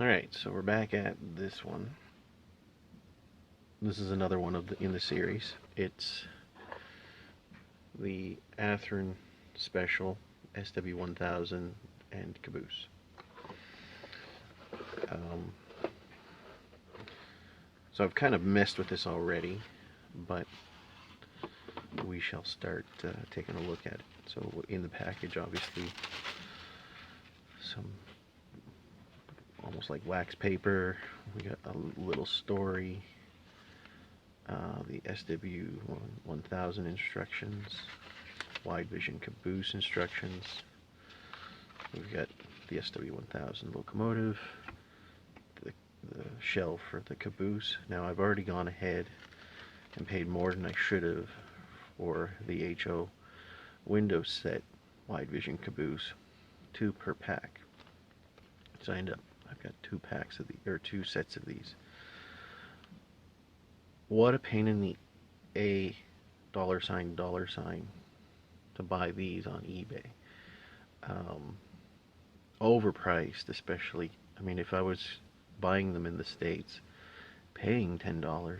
Alright, so we're back at this one. This is another one in the series. It's the Athearn Special SW1000 and Caboose. So I've kind of messed with this already, but we shall start taking a look at it. So in the package, obviously, some almost like wax paper. We got a little story, the SW1000 instructions, wide vision caboose instructions. We've got the SW1000 locomotive, the shell for the caboose. Now I've already gone ahead and paid more than I should have for the HO window set wide vision caboose, 2 per pack. So I've got 2 packs of the, or 2 sets of these. What a pain in the dollar sign to buy these on eBay. Overpriced, especially. I mean, if I was buying them in the States, paying $10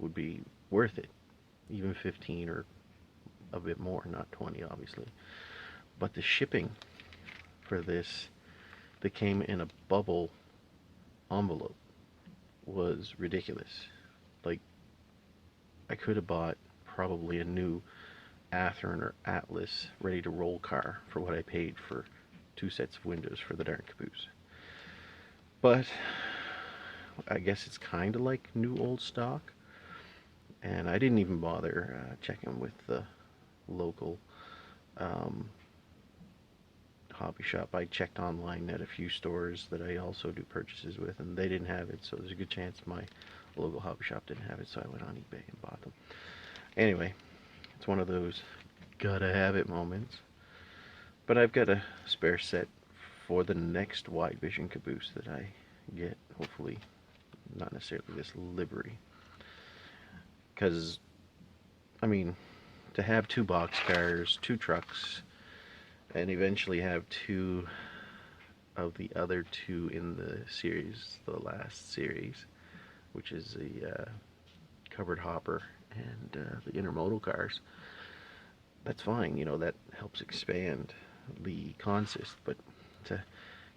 would be worth it. Even 15 or a bit more, not 20 obviously. But the shipping for this that came in a bubble envelope was ridiculous. Like, I could have bought probably a new Athearn or Atlas ready to roll car for what I paid for 2 sets of windows for the darn caboose. But I guess it's kind of like new old stock, and I didn't even bother checking with the local hobby shop. I checked online at a few stores that I also do purchases with, and they didn't have it, so there's a good chance my local hobby shop didn't have it, so I went on eBay and bought them. Anyway, it's one of those gotta have it moments. But I've got a spare set for the next wide vision caboose that I get, hopefully not necessarily this livery, because I mean, to have 2 boxcars, 2 trucks, and eventually have 2 of the other 2 in the series, the last series, which is the covered hopper and the intermodal cars, that's fine, you know, that helps expand the consist. But to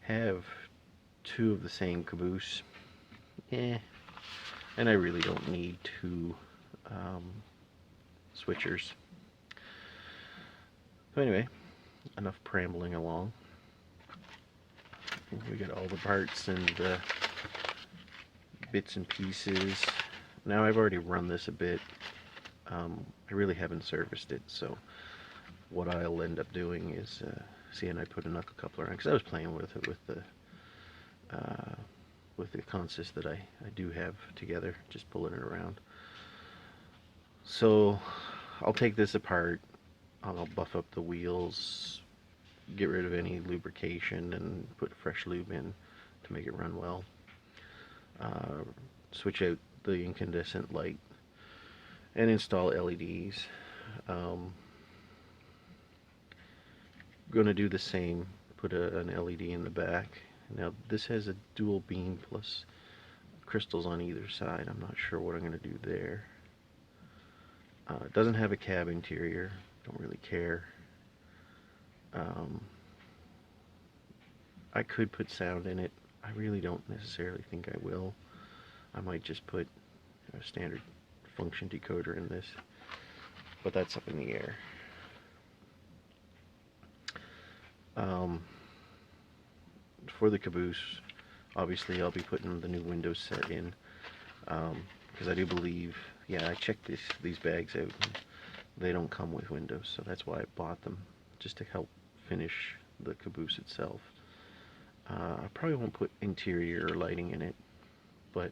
have 2 of the same caboose, and I really don't need 2 switchers. So anyway, enough prambling along. We got all the parts and bits and pieces. Now I've already run this a bit. I really haven't serviced it, so what I'll end up doing is seeing I put a knuckle coupler on, because I was playing with it with the consist that I do have together, just pulling it around. So I'll take this apart, I'll buff up the wheels, get rid of any lubrication, and put fresh lube in to make it run well. Switch out the incandescent light and install LEDs. Gonna do the same, put an LED in the back. Now this has a dual beam plus crystals on either side. I'm not sure what I'm gonna do there. It doesn't have a cab interior, don't really care. I could put sound in it. I really don't necessarily think I will. I might just put a standard function decoder in this, but that's up in the air. For the caboose, obviously I'll be putting the new Windows set in, because I do believe, yeah, I checked these bags out, and they don't come with windows, so that's why I bought them, just to help finish the caboose itself. I probably won't put interior or lighting in it, but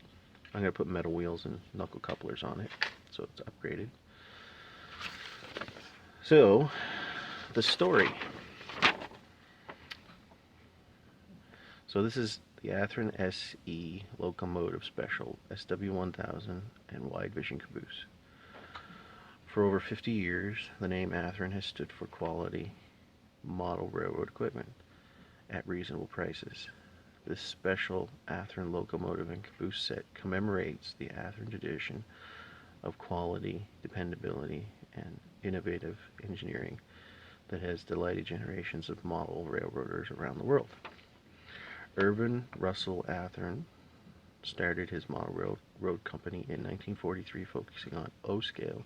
I'm going to put metal wheels and knuckle couplers on it, so it's upgraded. So, the story. So this is the Athearn SE Locomotive Special SW1000 and Wide Vision Caboose. For over 50 years, the name Athearn has stood for quality model railroad equipment at reasonable prices. This special Athearn locomotive and caboose set commemorates the Athearn tradition of quality, dependability, and innovative engineering that has delighted generations of model railroaders around the world. Irvin Russell Athearn started his model railroad company in 1943, focusing on O-scale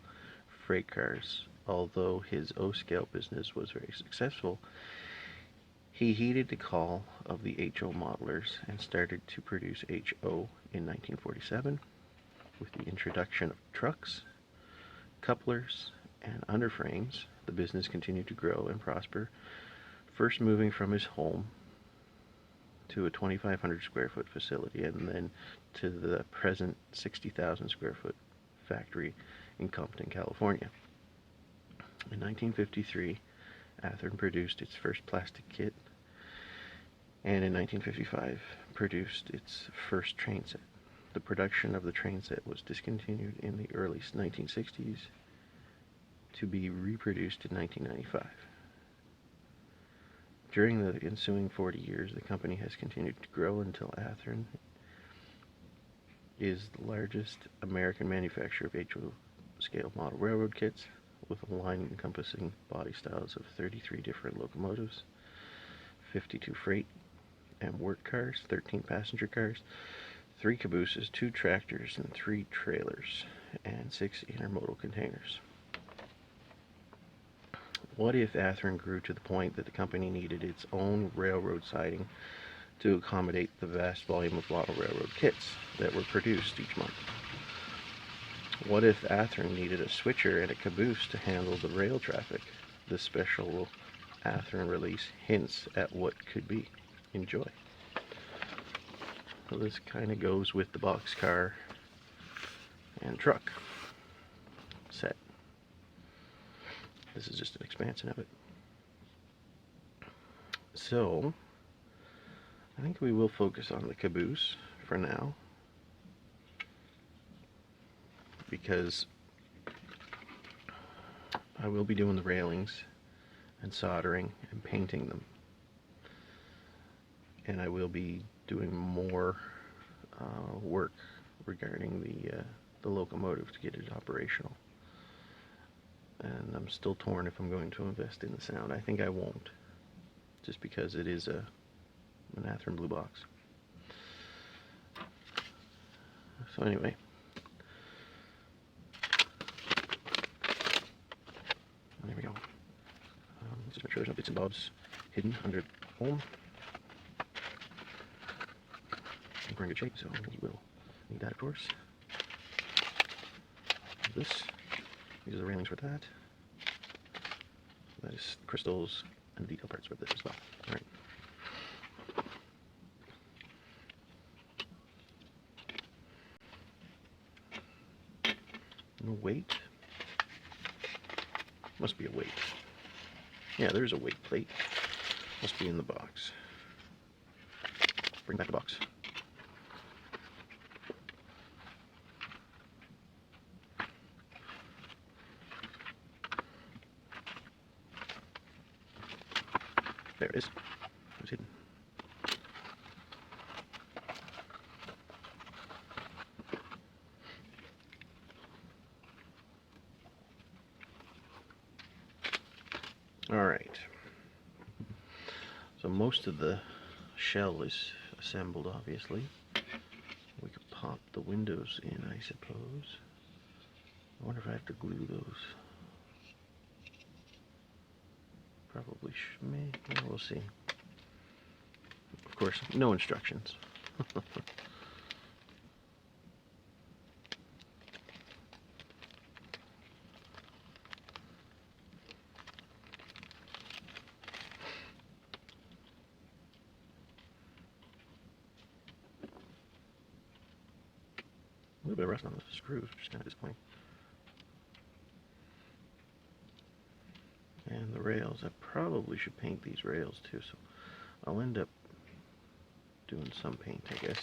freight cars. Although his O-scale business was very successful, he heeded the call of the HO modelers and started to produce HO in 1947. With the introduction of trucks, couplers, and underframes, the business continued to grow and prosper, first moving from his home to a 2,500 square foot facility and then to the present 60,000 square foot factory in Compton, California. In 1953, Athearn produced its first plastic kit, and in 1955 produced its first train set. The production of the train set was discontinued in the early 1960s to be reproduced in 1995. During the ensuing 40 years, the company has continued to grow until Athearn is the largest American manufacturer of HO scale model railroad kits, with a line encompassing body styles of 33 different locomotives, 52 freight and work cars, 13 passenger cars, 3 cabooses, 2 tractors, and 3 trailers, and 6 intermodal containers. What if Athearn grew to the point that the company needed its own railroad siding to accommodate the vast volume of model railroad kits that were produced each month? What if Athearn needed a switcher and a caboose to handle the rail traffic? This special Athearn release hints at what could be. Enjoy. So this kind of goes with the boxcar and truck set. This is just an expansion of it. So, I think we will focus on the caboose for now, because I will be doing the railings and soldering and painting them, and I will be doing more work regarding the locomotive to get it operational. And I'm still torn if I'm going to invest in the sound. I think I won't, just because it is an Athearn blue box. So anyway, there we go. Just make sure there's no bits and bobs hidden under home. I think we're in good shape, so we will need that, of course. This. These are the railings for that. That is crystals and the detail parts for this as well. Alright. No weight. Must be a weight. Yeah, there's a weight plate. Must be in the box. Bring back the box. There it is. It was hidden. Alright. So most of the shell is assembled, obviously. We could pop the windows in, I suppose. I wonder if I have to glue those. Probably may. Yeah, we'll see. Of course, no instructions. A little bit of rust on the screws, which is kind of disappointing. And the rails, I probably should paint these rails too, so I'll end up doing some paint, I guess.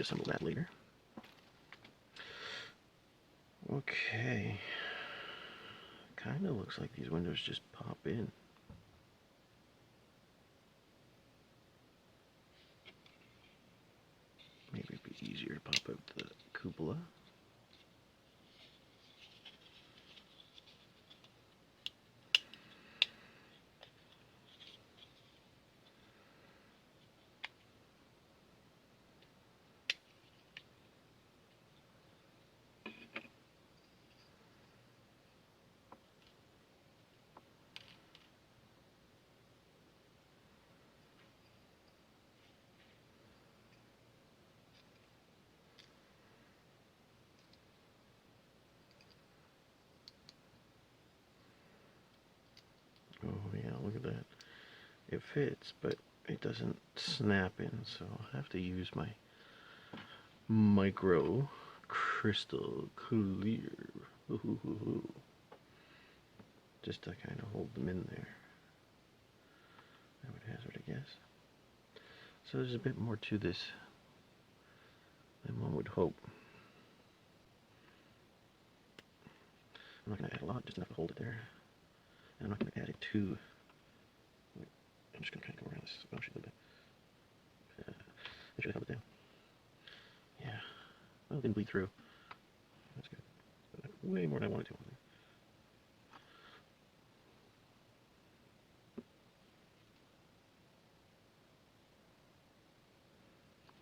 disassemble that later. Okay. Kind of looks like these windows just pop in. Maybe it'd be easier to pop out the cupola. Oh yeah, look at that. It fits, but it doesn't snap in, so I'll have to use my micro crystal clear. Just to kind of hold them in there. I would hazard a guess. So there's a bit more to this than one would hope. I'm not going to add a lot, just enough to hold it there. And I'm not going to add it too. I'm just going to kind of go around this bunch a little bit. I should have held it down. Yeah. Well, it didn't bleed through. That's good. But way more than I wanted to.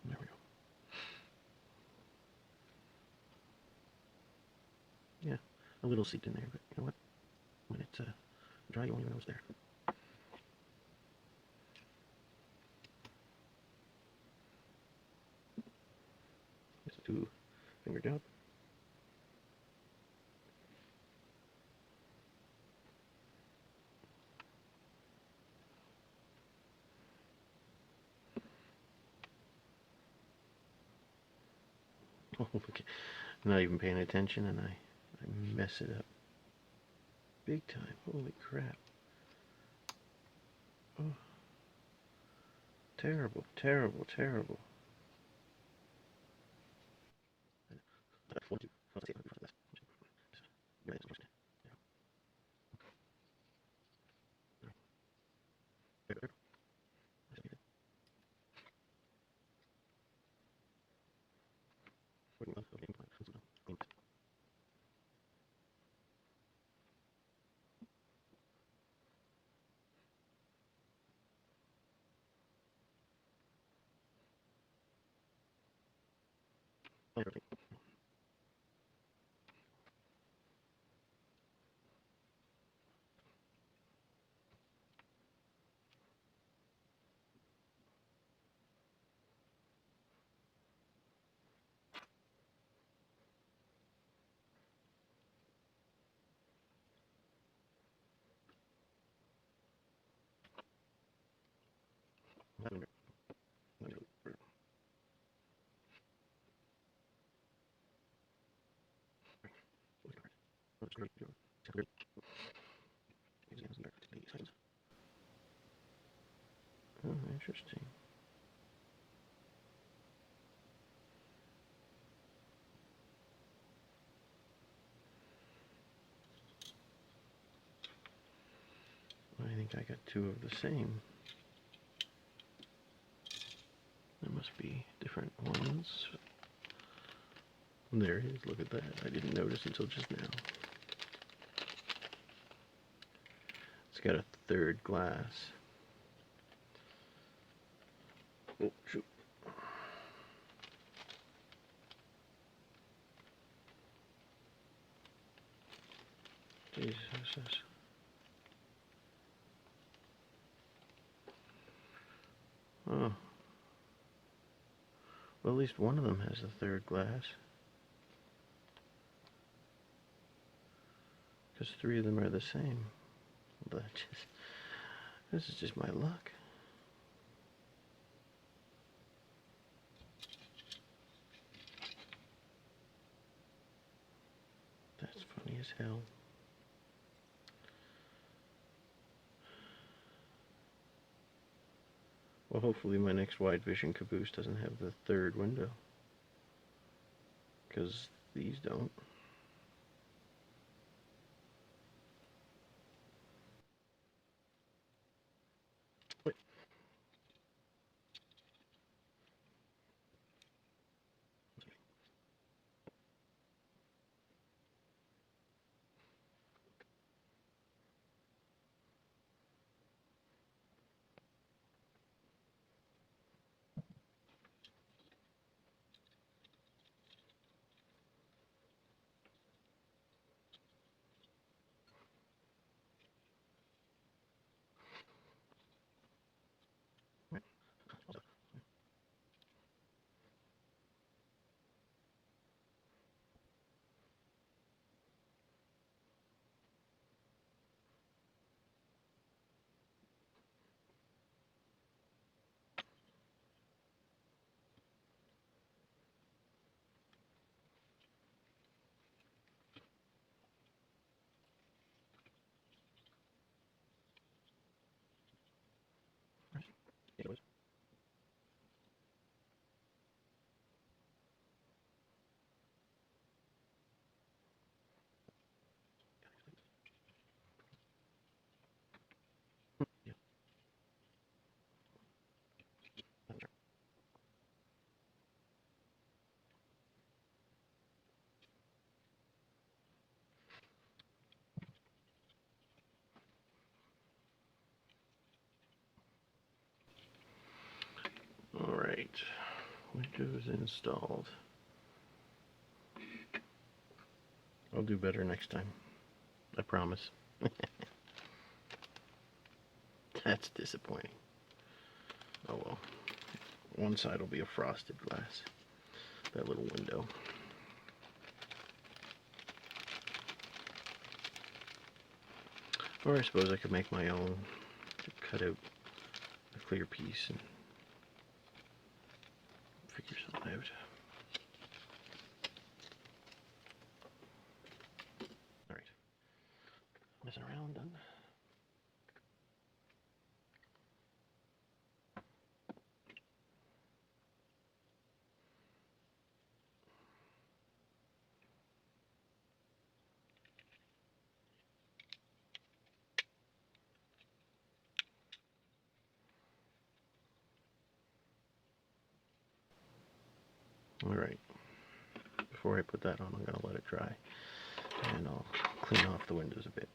There we go. Yeah, a little seeped in there, but you know what? When it's dry, you won't even know it's there. Just a 2-finger job. Oh, okay. I'm not even paying attention, and I mess it up big time. Holy crap. Oh, terrible, terrible, terrible. Oh, interesting. I think I got 2 of the same. There must be different ones. There it is, look at that. I didn't notice until just now. It's got a 3rd glass. Oh, shoot. Jesus. Oh. Well, at least one of them has a 3rd glass. Because 3 of them are the same. But this is just my luck. That's funny as hell. Well, hopefully my next wide vision caboose doesn't have the 3rd window. because these don't. Wait. It was. Yeah. All right. Windows installed. I'll do better next time. I promise. That's disappointing. Oh well. One side will be a frosted glass. That little window. Or I suppose I could make my own. Cut out a clear piece and figure something out. Alright. Messing around, done. Alright. Before I put that on, I'm going to let it dry. And I'll clean off the windows a bit.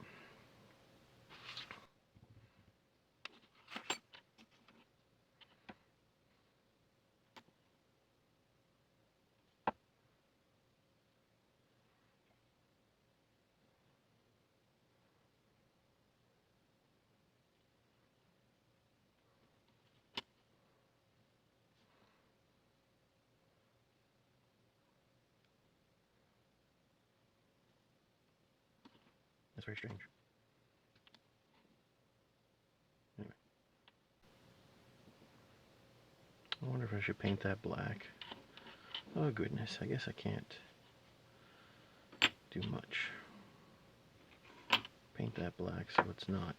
That's very strange. Anyway. I wonder if I should paint that black. Oh goodness, I guess I can't do much. Paint that black so it's not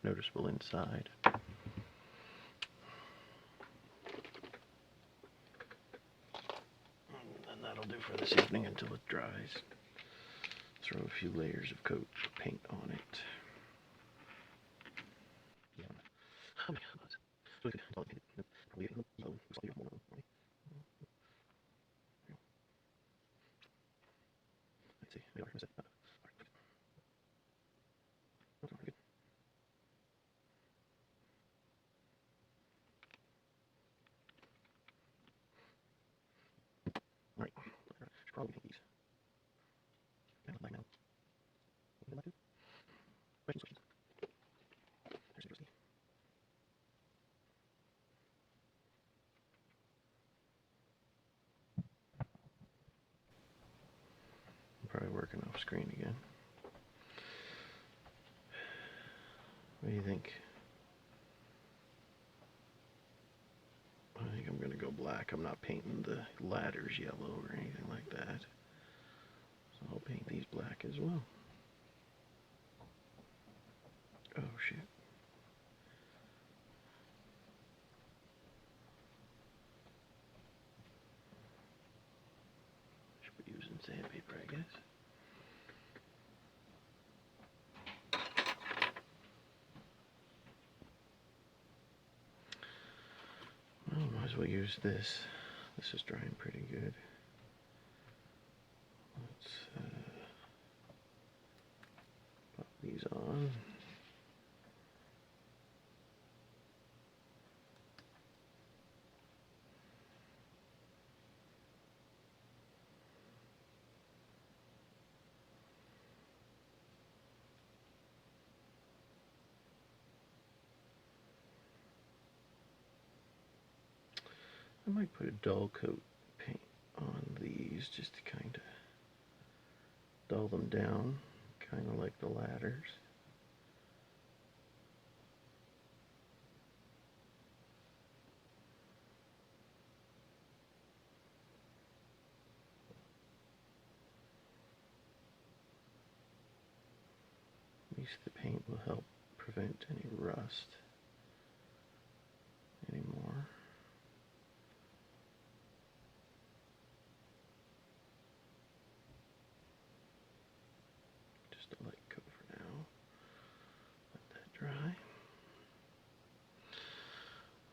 noticeable inside. And that'll do for this evening until it dries. Throw a few layers of coat paint on it. Let's see. Alright. Should probably take these. Okay, like now. Questions? There's the I'm probably working off screen again. What do you think? I think I'm going to go black. I'm not painting the ladders yellow or anything like that. So I'll paint these black as well. Oh shit. Should sandpaper, I guess. Well, might as well use this. This is drying pretty good. Let's pop these on. I might put a dull coat paint on these just to kind of dull them down, kind of like the ladders. At least the paint will help prevent any rust anymore. Just a light coat for now. Let that dry.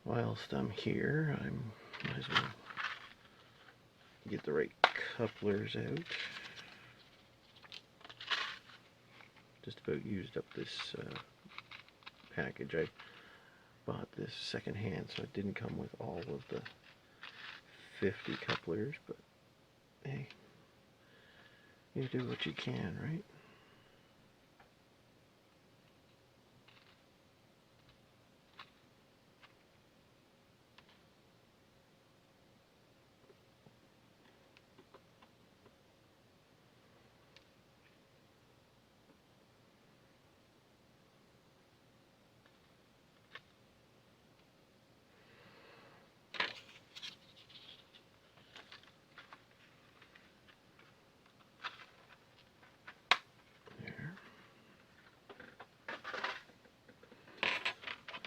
Whilst I'm here, I might as well get the right couplers out. Just about used up this package. I bought this secondhand, so it didn't come with all of the 50 couplers, but hey, you do what you can, right?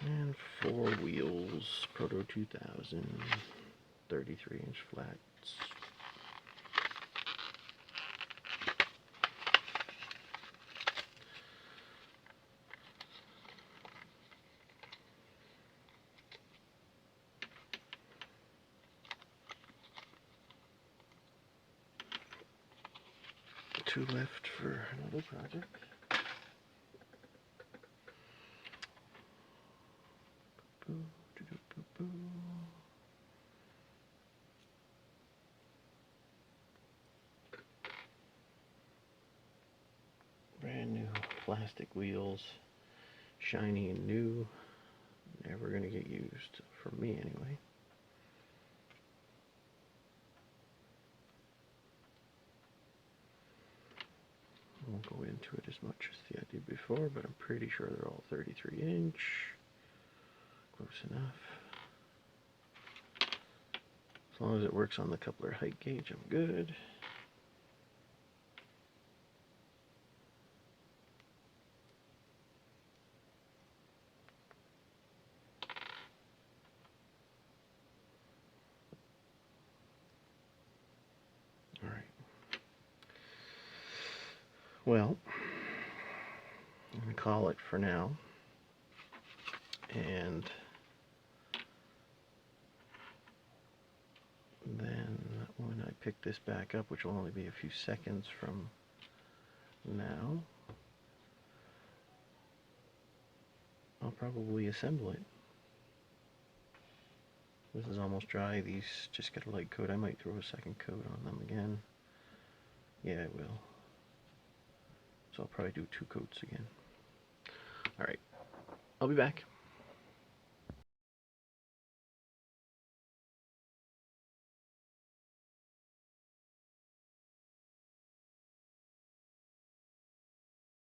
And 4 wheels, Proto 2000, 33-inch flats. Two left for another project. Brand new plastic wheels, shiny and new, never gonna get used, for me anyway. I won't go into it as much as I did before, but I'm pretty sure they're all 33-inch. Close enough. As long as it works on the coupler height gauge, I'm good. All right. Well, I'm going to call it for now. And then when I pick this back up, which will only be a few seconds from now, I'll probably assemble it. This is almost dry. These just got a light coat. I might throw a second coat on them again. Yeah, I will. So I'll probably do 2 coats again. Alright, I'll be back.